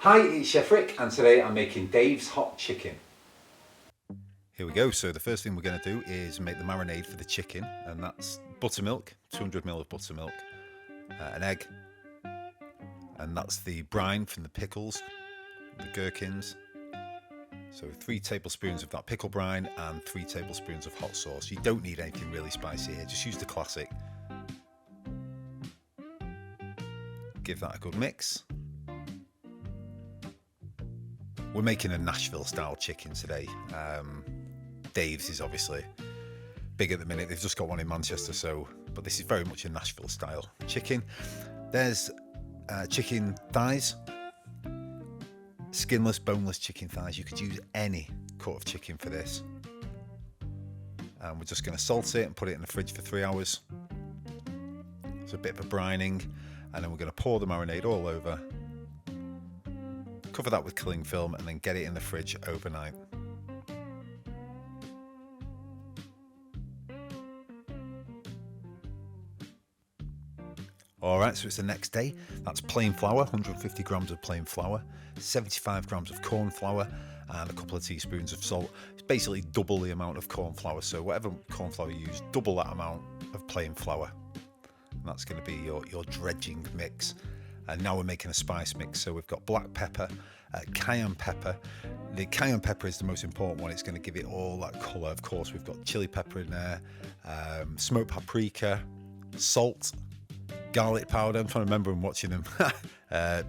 Hi, it's Chef Rick, and today I'm making Dave's hot chicken. Here we go. So the first thing we're going to do is make the marinade for the chicken, and that's buttermilk, 200 ml of buttermilk, an egg, and that's the brine from the pickles, the gherkins. So 3 tablespoons of that pickle brine and 3 tablespoons of hot sauce. You don't need anything really spicy here, just use the classic. Give that a good mix. We're making a Nashville style chicken today. Dave's is obviously big at the minute. They've just got one in Manchester, but this is very much a Nashville style chicken. There's chicken thighs, skinless, boneless chicken thighs. You could use any cut of chicken for this. And we're just going to salt it and put it in the fridge for 3 hours. It's a bit of a brining, and then we're going to pour the marinade all over. Cover that with cling film and then get it in the fridge overnight. Alright, so it's the next day. That's plain flour, 150 grams of plain flour, 75 grams of corn flour, and a couple of teaspoons of salt. It's basically double the amount of corn flour, so whatever corn flour you use, double that amount of plain flour. And that's going to be your dredging mix. And now we're making a spice mix. So we've got black pepper, cayenne pepper. The cayenne pepper is the most important one. It's going to give it all that colour. Of course, we've got chili pepper in there, smoked paprika, salt, garlic powder. I'm trying to remember and watching them.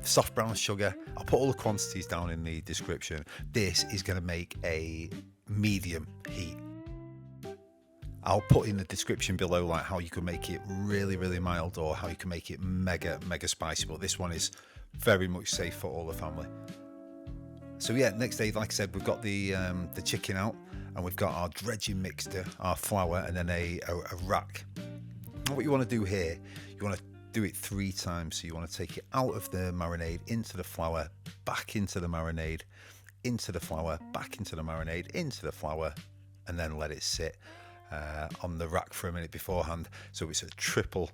Soft brown sugar. I'll put all the quantities down in the description. This is going to make a medium heat. I'll put in the description below like how you can make it really, really mild or how you can make it mega, mega spicy. But this one is very much safe for all the family. So yeah, next day, like I said, we've got the chicken out and we've got our dredging mixture, our flour, and then a rack. And what you want to do here, you want to do it 3 times. So you want to take it out of the marinade, into the flour, back into the marinade, into the flour, back into the marinade, into the flour, and then let it sit on the rack for a minute beforehand. So it's a triple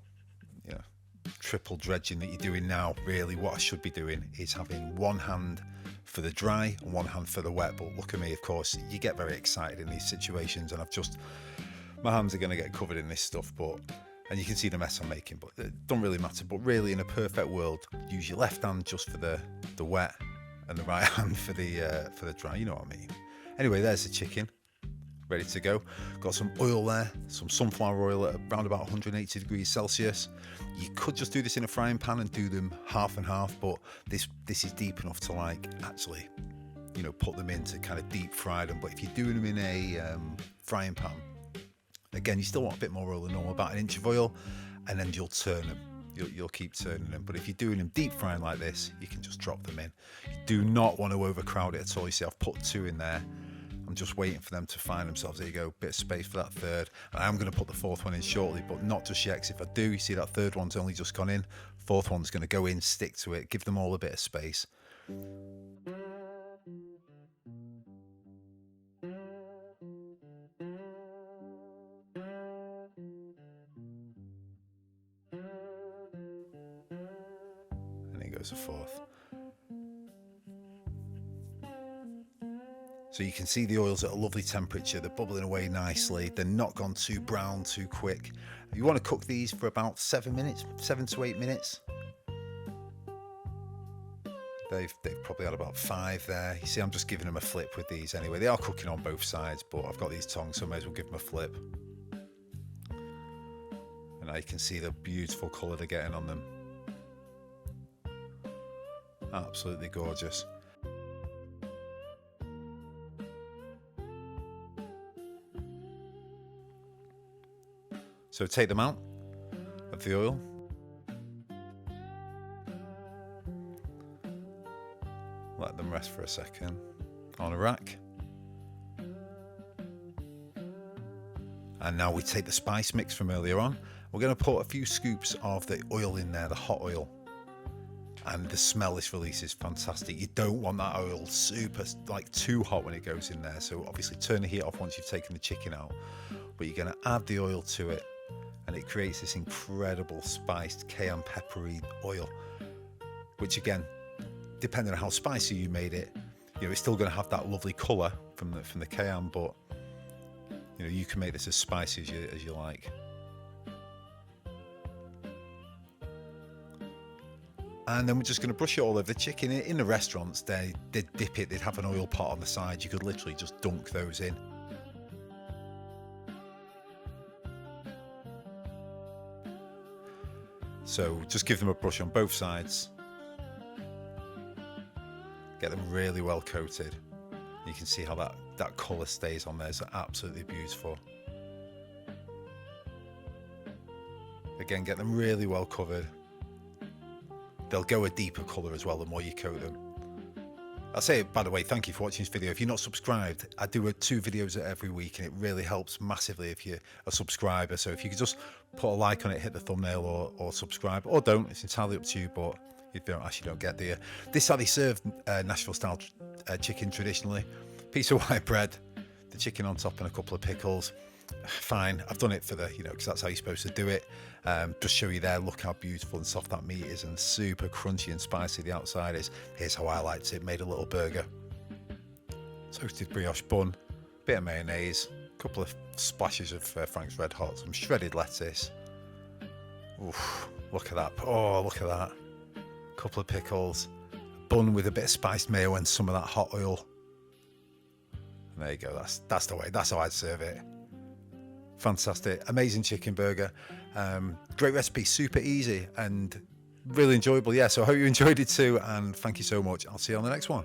dredging that you're doing now. Really, what I should be doing is having one hand for the dry and one hand for the wet. But look at me, of course, you get very excited in these situations, and my hands are going to get covered in this stuff. And you can see the mess I'm making, but it don't really matter. But really, in a perfect world, use your left hand just for the wet and the right hand for the dry. You know what I mean? Anyway, there's the chicken. Ready to go. Got some oil there, some sunflower oil at around about 180 degrees Celsius. You could just do this in a frying pan and do them half and half, but this is deep enough to actually, put them in to kind of deep fry them. But if you're doing them in a frying pan, again, you still want a bit more oil than normal, about 1 inch of oil, and then you'll turn them. You'll keep turning them. But if you're doing them deep frying like this, you can just drop them in. You do not want to overcrowd it at all. You see, I've put 2 in there. I'm just waiting for them to find themselves. There you go, bit of space for that third. And I am going to put the 4th one in shortly, but not just yet, because if I do, you see that 3rd one's only just gone in. 4th one's going to go in, stick to it, give them all a bit of space. And here goes the 4th. So you can see the oil's at a lovely temperature. They're bubbling away nicely. They're not gone too brown too quick. You want to cook these for about 7 to 8 minutes. They've probably had about 5 there. You see, I'm just giving them a flip with these anyway. They are cooking on both sides, but I've got these tongs, so I may as well give them a flip. And now you can see the beautiful colour they're getting on them. Absolutely gorgeous. So take them out of the oil. Let them rest for a second on a rack. And now we take the spice mix from earlier on. We're going to put a few scoops of the oil in there, the hot oil. And the smell this releases fantastic. You don't want that oil super, too hot when it goes in there. So obviously turn the heat off once you've taken the chicken out. But you're going to add the oil to it. And it creates this incredible spiced cayenne peppery oil, which again, depending on how spicy you made it, you know, it's still going to have that lovely colour from the cayenne, but you know, you can make this as spicy as you like. And then we're just going to brush it all over the chicken. In the restaurants, they'd dip it, they'd have an oil pot on the side. You could literally just dunk those in. So just give them a brush on both sides. Get them really well coated. You can see how that colour stays on there. It's absolutely beautiful. Again, get them really well covered. They'll go a deeper colour as well the more you coat them. I'll say, by the way, thank you for watching this video. If you're not subscribed, I do 2 videos every week, and it really helps massively if you're a subscriber. So if you could just put a like on it, hit the thumbnail, or subscribe, or don't. It's entirely up to you, but you don't get the... This is how they serve Nashville style chicken traditionally. Piece of white bread, the chicken on top, and a couple of pickles. Fine, I've done it for the, you know, because that's how you're supposed to do it. Just show you there, look how beautiful and soft that meat is, and super crunchy and spicy the outside is. Here's how I liked it. Made a little burger, toasted brioche bun, bit of mayonnaise, a couple of splashes of Frank's Red Hot, some shredded lettuce. Oof, look at that. Oh, look at that. A couple of pickles, bun with a bit of spiced mayo and some of that hot oil. And there you go. That's the way. That's how I'd serve it. Fantastic, amazing chicken burger. Great recipe, super easy and really enjoyable. Yeah, so I hope you enjoyed it too, and thank you so much. I'll see you on the next one.